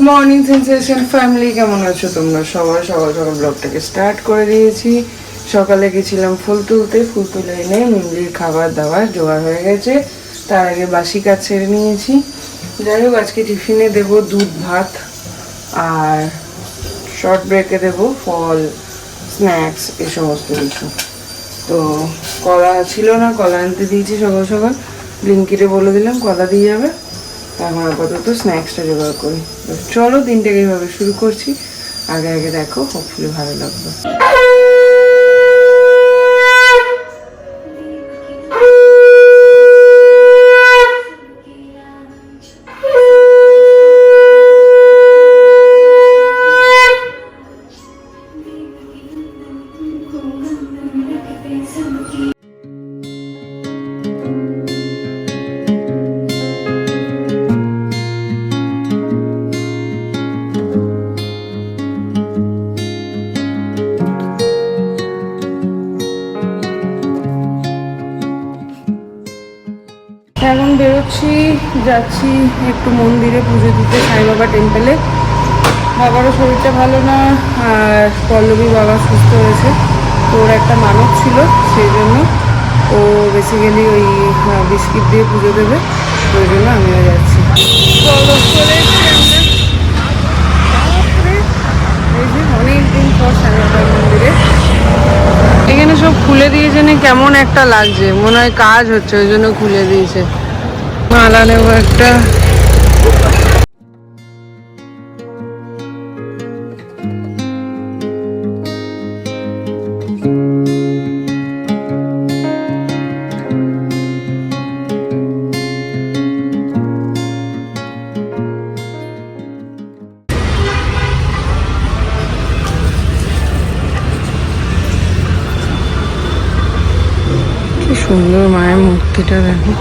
Morning sensation family, কেমন আছো তোমরা সবাই? সকাল সকাল ব্লগটাকে স্টার্ট করে দিয়েছি। সকালে গেছিলাম ফুল তুলতে, ফুল তুলে এনে মিমলির খাবার দাবার জোগাড় হয়ে গেছে। তার আগে বাসি কাজ ছেড়ে নিয়েছি। যাই হোক, আজকে টিফিনে দেবো দুধ ভাত, আর শর্ট ব্রেকে দেবো ফল, স্ন্যাক্স, এই সমস্ত কিছু। তো কলা ছিল না, কলা আনতে দিয়েছি সকাল সকাল। ব্লিঙ্কিটে বলে দিলাম কলা দিয়ে যাবে। এখন আপাতত স্ন্যাক্সটা জোগাড় করি। চলো, দিনটাকে এইভাবে শুরু করছি। আগে আগে দেখো, হোপফুলি ভালো লাগবে। এখন বেরোচ্ছি, যাচ্ছি একটু মন্দিরে পুজো দিতে, সাই বাবা টেম্পলে। বাবারও শরীরটা ভালো না, আর পল্লবী বাবা সুস্থ হয়েছে। তো ওর একটা মানত ছিল, সেই জন্য ও বেসিক্যালি ওই বিস্কিট দিয়ে পুজো দেবে, ওই জন্য আমিও যাচ্ছি। চলো, চলে এসেছি আমরা। এই যে অনেকদিন পর সাই বাবার মন্দিরে। এখানে সব খুলে দিয়েছে, না কেমন একটা লাগছে, মনে হয় কাজ হচ্ছে, ওই জন্য খুলে দিয়েছে। মালা নেবো একটা। কি সুন্দর মায়ের মূর্তিটা দেখো।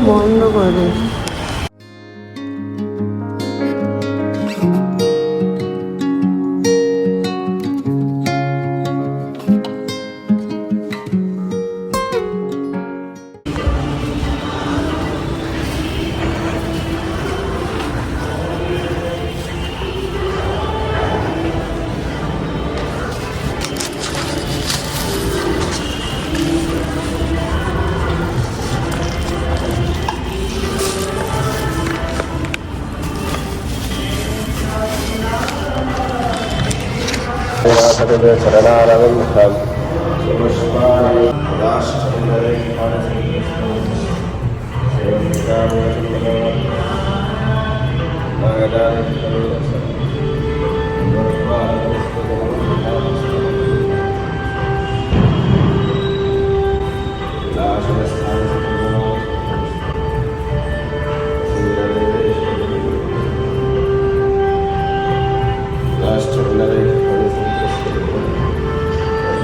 বন্ধ করে দিয়েছি।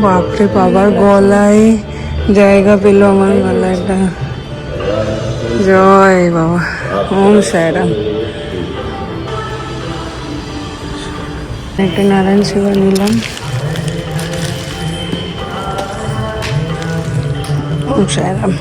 বাপরে, বাবার গলায় জায়গা পেল আমার গলাটা। জয় বাবা, ওম সাইরাম। একটা নারায়ণ সেবা নিলাম। ওম সাইরাম।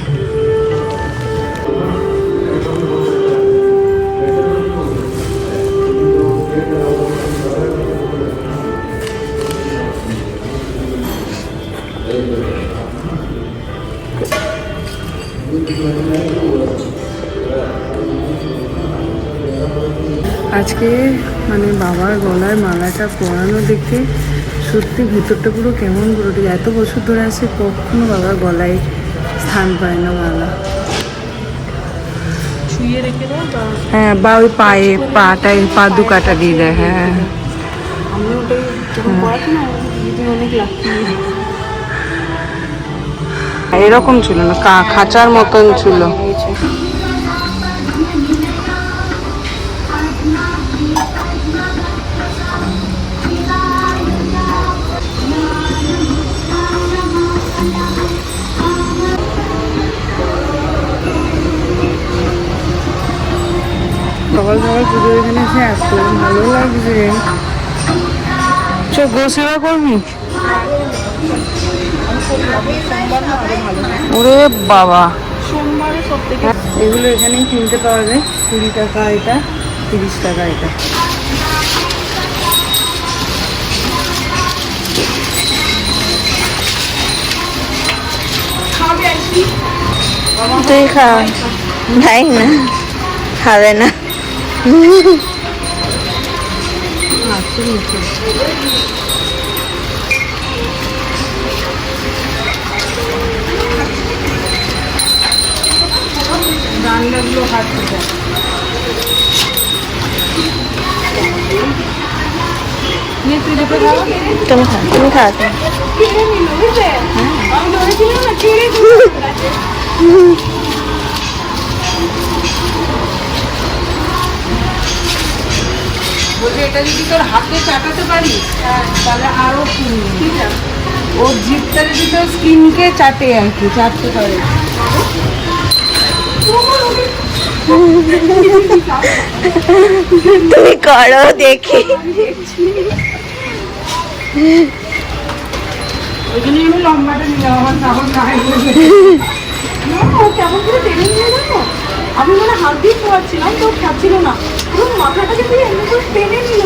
আজকে মানে বাবার গলার মালাটা পরানো দেখে সত্যি ভিতরটা পুরো কেমন পুরো, এত বছর ধরে আছে কখনো বাবার গলায় স্থান পায় না মালা। হ্যাঁ, বা ওই পায়ে পাটায় পাদুকাটা দিয়ে দেয়। হ্যাঁ, এরকম ছিল না, খাঁচার মতন ছিল। সকাল সকাল পুজো এখানে এসে এত ভালো লাগছে। চো গো সেবা করবি? ওরে বাবা, এগুলো এখানেই কিনতে পাওয়া যায়। 20 টাকা এটা, 30 টাকা এটা। তুই খা ভাই, না খাবে না। রান্নাগুলো হাঁটতে যায়। তুমি খা, তুমি খা। বলছে এটা যদি তোর হাতে চাটাতে পারিস তাহলে আরো ওর জিভটা যদি তোর স্কিনকে চাটে আর কি, চাটতে পারে। তুমি করো দেখি। ওই জন্যই আমি লম্বাটা নিলাম, আমার সাহস নাই। কেমন করে টেনে নিয়ে যাবো? আমি মানে হাত দিয়ে খোয়াচ্ছিলাম, তো খাচ্ছিল না, পুরো মাথাটাকে তুই এমনি করে টেনে নিল।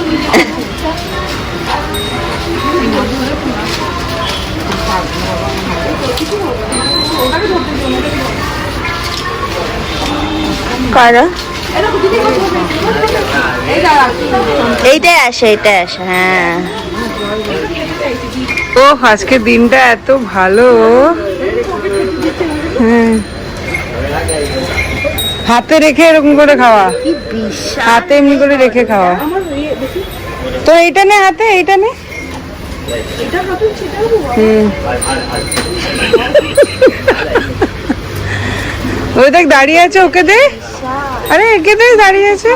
করো, এইটাই আসে, এইটাই আসে। হ্যাঁ, ও আজকে দিনটা এত ভালো। হ্যাঁ, হাতে রেখে এরকম করে খাওয়া, হাতে এমনি করে রেখে খাওয়া। তো এইটা নে, হাতে এইটা নে। ওই দেখ দাঁড়িয়ে আছে, ওকে দে। আরে একে দে, দাঁড়িয়ে আছে।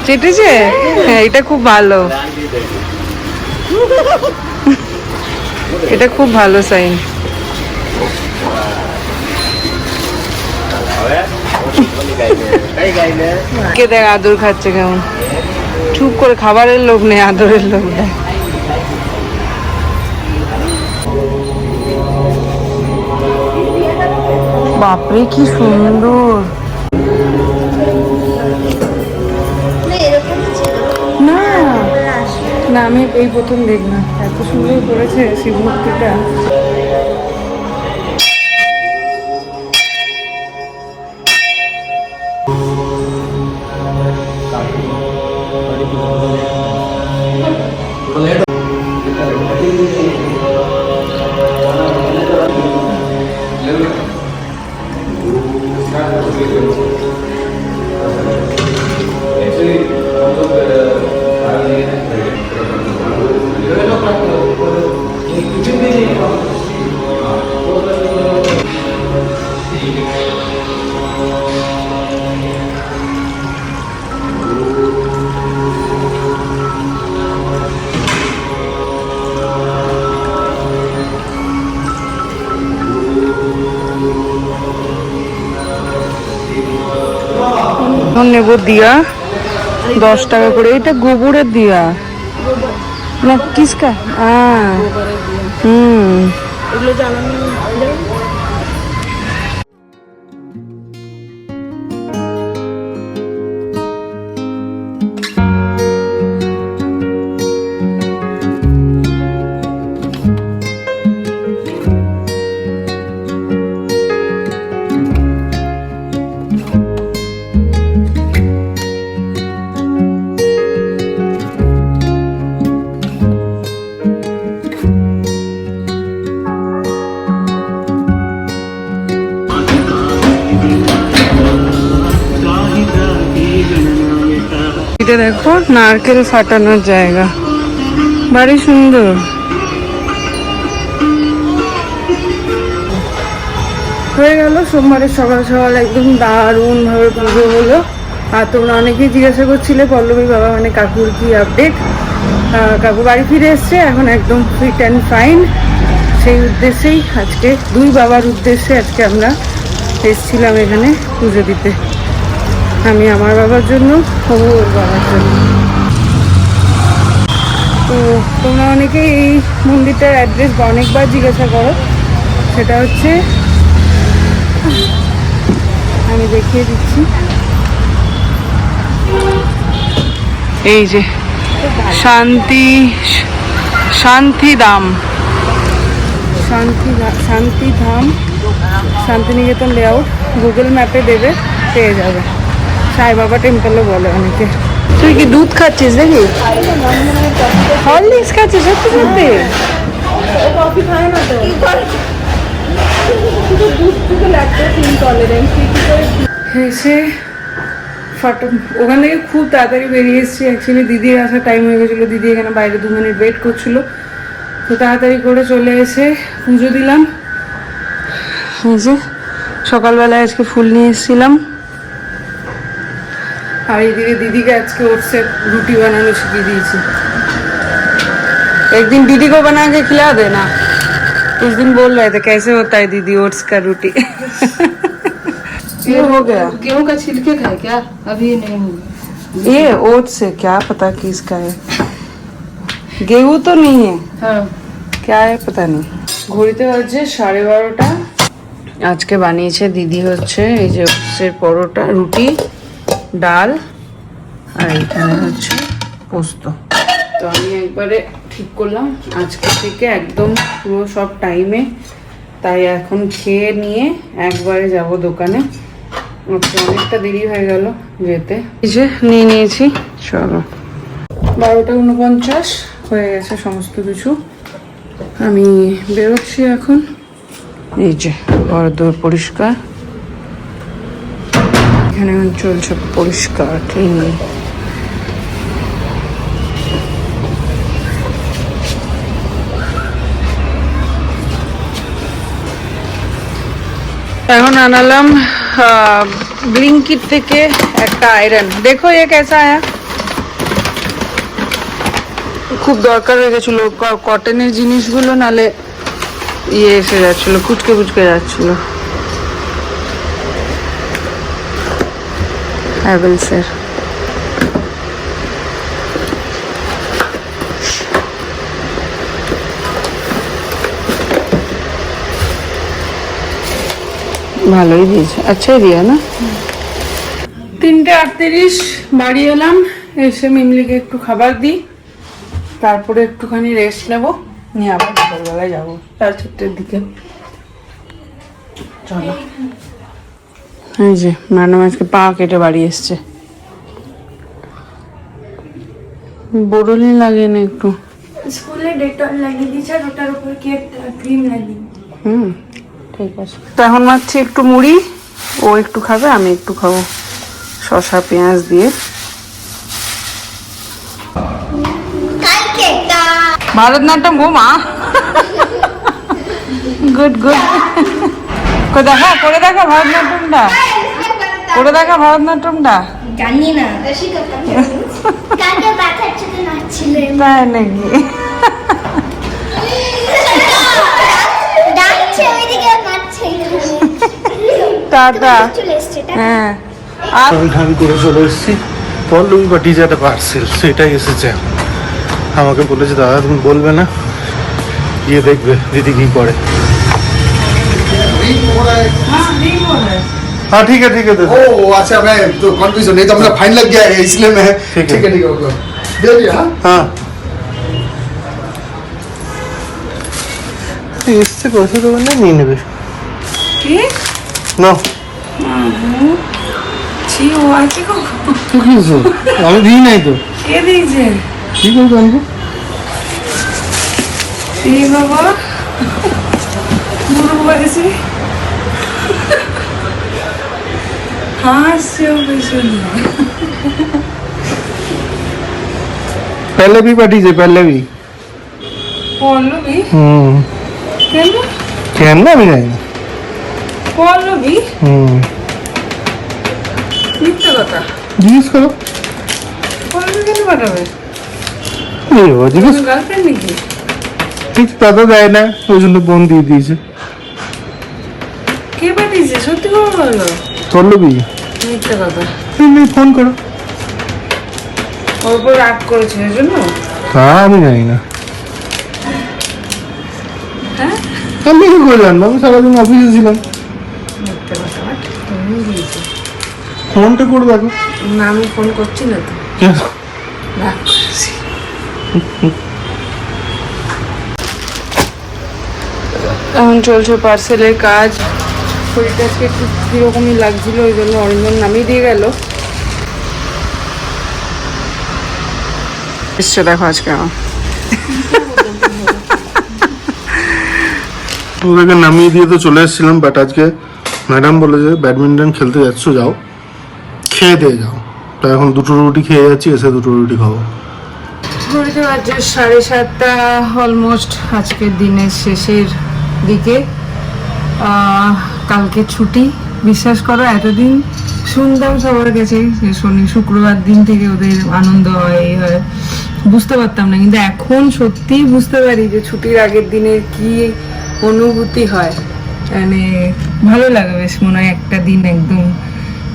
চেটেছে? হ্যাঁ, এটা খুব ভালো, এটা খুব ভালো সাইন। কে দেখ আদর খাচ্ছে কেমন, চুপ করে। খাবারের লোভ নেই, আদরের লোভ নেই। বাপরে কি সুন্দর। না না, আমি এই প্রথম দেখলাম, এত সুন্দর করেছে শিব মূর্তিটা। নেব দিয়া 10 টাকা করে। এটা গোবরের দিয়া না, কিসকা? এগুলো জ্বালানো এটা দেখো, নারকেল ফাটানোর জায়গা, ভারী সুন্দর। হয়ে গেল সোমবারের সকাল সকাল, একদম দারুণ ভাবে পুজো হলো। আর তোমরা অনেকেই জিজ্ঞাসা করছিলে পল্লবী বাবা মানে কাকুর কি আপডেট। কাকু বাড়ি ফিরে এসছে, এখন একদম ফিট অ্যান্ড ফাইন। সেই উদ্দেশ্যেই আজকে, দুই বাবার উদ্দেশ্যে আজকে আমরা এসেছিলাম এখানে পুজো দিতে, আমি আমার বাবার জন্য, ও ওর বাবার জন্য। তো তোমরা অনেকে এই মন্দিরটার অ্যাড্রেস অনেকবার জিজ্ঞাসা করো, সেটা হচ্ছে, আমি দেখিয়ে দিচ্ছি, এই যে শান্তিধাম শান্তিনিকেতন লেআউট, গুগল ম্যাপে দেবে, পেয়ে যাবে। সাই বাবা টেম্পলও বলে অনেকে। তুই কি দুধ খাচ্ছিস দেখি? হরলিক্স খাচ্ছিস সত্যি সত্যি? কফি খায় না তো, শুধু দুধ থেকে ল্যাকটোজ ইনটলারেন্স। এসে ওখান থেকে খুব তাড়াতাড়ি বেরিয়ে এসেছি। অ্যাকচুয়ালি দিদির আসার টাইম হয়ে গেছিলো, দিদি এখানে বাইরে 2 মিনিট ওয়েট করছিল, তো তাড়াতাড়ি করে চলে এসে পুজো দিলাম। এই যে সকালবেলায় আজকে ফুল নিয়ে এসেছিলাম, আর এইদিকে দিদিকে আজকে ওটসের রুটি বানানো শিখিয়ে দিয়েছি। একদিন दीदी को बना के खिला देना। उस दिन बोल रहे थे कैसे होता है दीदी ओट्स का रोटी। ये हो गया। गेहूं का छिलके खाए क्या? अभी नहीं हुआ। ये ओट्स है, क्या पता किसका है, गेहूं तो नहीं है, हाँ क्या है पता नहीं। ঘড়িতে বাজে 12:30। আজকে বানিয়েছে দিদি হচ্ছে এই যে ওটসের পরোটা, রুটি, ডাল, আর এখানে হচ্ছে পোস্ত। তো আমি একবারে ঠিক করলাম আজকে থেকে একদম পুরো সব টাইমে, তাই এখন খেয়ে নিয়ে একবারে যাব দোকানে। আজকে অনেকটা দেরি হয়ে গেল যেতে। এই যে নিয়ে নিয়েছি, চলো 12:49 হয়ে গেছে সমস্ত কিছু। আমি বেরোচ্ছি এখন। এই যে ঘরদোর পরিষ্কার, এখানে এখন চলছে পরিষ্কার ক্লিনিং। এখন আনালাম ব্লিঙ্কিট থেকে একটা আয়রন। দেখো এ কেসা আয়া, খুব দরকার হয়ে গেছিল কটনের জিনিসগুলো, নালে ইয়ে এসে যাচ্ছিল, কুচকে কুচকে যাচ্ছিল। হ্যাভেলসের ভালোই দিয়েছে, আচ্ছাই দিয়া না। 3:38 বাড়ি এলাম, এসে মিমলিকে একটু খাবার দিই, তারপরে একটুখানি রেস্ট নেব, নিয়ে আবার সকালবেলায় যাবো 4-4টের দিকে। চলো। এই যে ম্যাডাম আজকে পা কেটে বাড়ি এসছে। বোরোলিন লাগিয়ে না একটু, স্কুলে ডেটল লাগিয়ে দিয়েছে, আর ওটার উপর ক্রিম লাগিয়ে। ঠিক আছে। তো এখন মারছি একটু মুড়ি, ও একটু খাবে, আমি একটু খাবো, শসা পেঁয়াজ দিয়ে। ভারতনাট্যম গো মা, গুড গুড। করে দেখা ভারতনাট্যমটা, করে দেখা ভারতনাট্যমটা। জানি না কাকে বাচ্চার সাথে নাচছিলে, তাই নাকি? ডাকছে ওইদিকে, নাচছে টাটা। চলে এসছে। হ্যাঁ, আমি করে চলে এসেছি। পল্লবী পাঠিয়েছে একটা পার্সেল, সেটাই এসেছে। আমাকে বলেছে দাদা তুমি বলবে না, গিয়ে দেখবে দিদি কি করে। हाँ ठीक है दादा। ओ अच्छा, मैं तो कंफ्यूजन नहीं तो अपना फाइन लग गया है, इसलिए मैं ठीक है। ठीक है ओके दे दिया। हाँ हाँ इससे पैसे तो नहीं नेবে কি না ছি, ও আছে গো। তো কিছু আমি দিই নাই তো, কে দিয়েছে? কি করে জানবো? এই বাবা বুড়ো বয়সে হাসছে পেছনে। पहले भी पाठिয়েছে, पहले भी। পল্লবী? কেন কেন আমি জানি না। পল্লবী? মিথ্যে কথা, জিজ্ঞেস করো। পল্লবী কেন পাঠাবে? জিজ্ঞেস গার্লফ্রেন্ড নাকি? ঠিক দাদা দেয় না, ওই জন্য বোন দিয়ে দিয়েছে। কে পাঠিয়েছে? সত্যি করে বলো। পল্লবী মিথ্যা কথা। তুমি ফোন করো। ওর উপর রাগ করেছে এর জন্য? তা আমি জানি না। হ্যাঁ, আমি কি করে জানবো? আমি সারাদিন অফিসে ছিলাম। মিথ্যা কথা। তুমি দিয়েছো। ফোনটা করে দেখো। না, আমি ফোন করছি না তো, কেন? রাগ করেছি। এখন চলছে পার্সেলের কাজ। শরীরটা আজকে একটু কীরকমই লাগছিল, ওই জন্য অরিন্দম নামিয়ে দিয়ে গেল। এসছে দেখো আজকে আমার। ওদেরকে নামিয়ে দিয়ে তো চলে এসেছিলাম, বাট আজকে ম্যাডাম বলে যে ব্যাডমিন্টন খেলতে যাচ্ছ, যাও খেয়ে দিয়ে যাও। তো এখন 2টো রুটি খেয়ে যাচ্ছি, এসে 2টো রুটি খাবো। ঘড়িতে বাজে 7:30 অলমোস্ট আজকের দিনের শেষের দিকে। কালকে ছুটি। বিশ্বাস করো, এতদিন শুনতাম সবার কাছে যে শনি শুক্রবার দিন থেকে ওদের আনন্দ হয়, এই হয়, বুঝতে পারতাম না, কিন্তু এখন সত্যিই বুঝতে পারি যে ছুটির আগের দিনের কি অনুভূতি হয়। মানে ভালো লাগে, বেশ মনে হয় একটা দিন একদম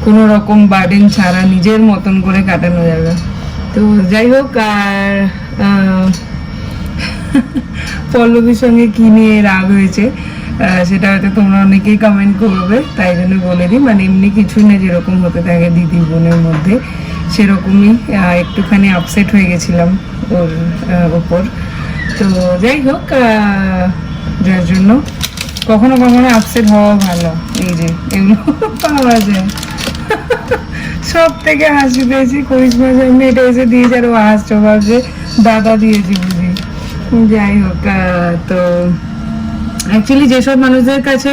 কোনো রকম বার্ডেন ছাড়া নিজের মতন করে কাটানো যাবে। তো যাই হোক, আর পল্লবীর সঙ্গে কি নিয়ে রাগ হয়েছে সেটা হয়তো তোমরা অনেকেই কমেন্ট করবে, তাই জন্য বলে দিই। মানে এমনি কিছুই না, যেরকম হতে থাকে দিদি বোনের মধ্যে সেরকমই একটুখানি আপসেট হয়ে গেছিলাম ওর ওপর। তো যাই হোক, যার জন্য কখনো কখনো আপসেট হওয়া ভালো। এই যে এগুলো পাওয়া যায়। সব থেকে হাসি পেয়েছি করিশ্মার সামনে এটা এসে দিয়েছে, আর ও হাসছো, ভাবছে দাদা দিয়েছি বুঝি। যাই হোক, তো অ্যাকচুয়ালি যেসব মানুষদের কাছে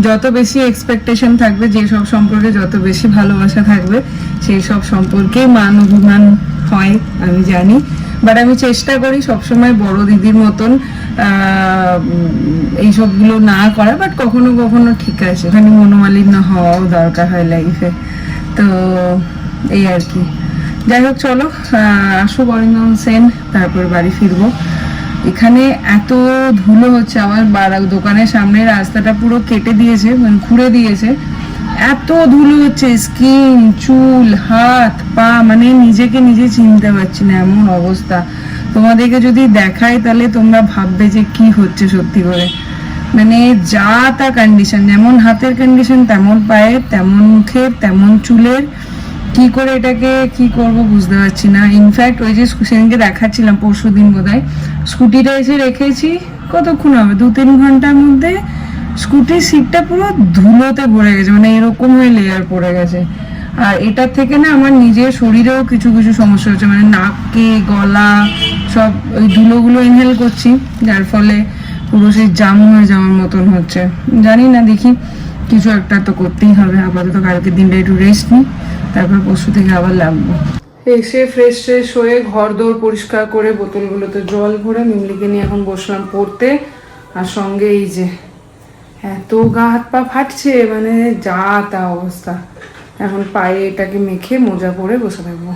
যত বেশি এক্সপেকটেশন থাকবে, যেসব সম্পর্কে যত বেশি ভালোবাসা থাকবে, সেই সব সম্পর্কে মান অভিমান হয় আমি জানি। বাট আমি চেষ্টা করি সবসময় বড় দিদির মতন এইসবগুলো না করা, বাট কখনো কখনো ঠিক আছে, ওখানে মনোমালিন্য হওয়াও দরকার হয় লাইফে। তো এই আর কি। যাই হোক, চলো আসুক অরিন্দম সেন, তারপর বাড়ি ফিরবো। এখানে এত ধুলো হচ্ছে, আমার দোকানের সামনে রাস্তাটা পুরো কেটে দিয়েছে, মানে খুঁড়ে দিয়েছে, এত ধুলো হচ্ছে, স্কিন, চুল, হাত পা, মানে নিজেকে নিজে চিনতে পারছি না, এমন অবস্থা। তোমাদেরকে যদি দেখাই তাহলে তোমরা ভাববে যে কি হচ্ছে সত্যি করে। মানে যা তা কন্ডিশন, যেমন হাতের কন্ডিশন তেমন পায়ের, তেমন মুখের, তেমন চুলের। কি করে এটাকে কি করব বুঝতে পারছি না। ইনফ্যাক্ট ওই যে সেদিনকে দেখাচ্ছিলাম, পরশু দিন বোধহয়, স্কুটিটা এসে রেখেছি, কতক্ষণ হবে, 2-3 ঘন্টার মধ্যে স্কুটির সিটটা পুরো ধুলোতে ভরে গেছে, মানে এরকম হয়ে লেয়ার পড়ে গেছে। আর এটার থেকে না আমার নিজের শরীরেও কিছু কিছু সমস্যা হচ্ছে, মানে নাকে, গলা, সব ওই ধুলোগুলো ইনহেল করছি, যার ফলে পুরো সেই জাম হয়ে যাওয়ার মতন হচ্ছে। জানি না, দেখি কিছু একটা তো করতেই হবে। আপাতত কালকের দিনটা একটু রেস্ট নিই, তারপর পরশু থেকে আবার লাগবো। এসে ফ্রেশ ট্রেশ হয়ে ঘর দৌড় পরিষ্কার করে বোতলগুলোতে জল ভরে মিমলিকে নিয়ে এখন বসলাম পড়তে। আর সঙ্গে এই যে এত গা হাত পা ফাটছে, মানে যা তা অবস্থা। এখন পায়ে এটাকে মেখে মোজা পরে বসে থাকবো।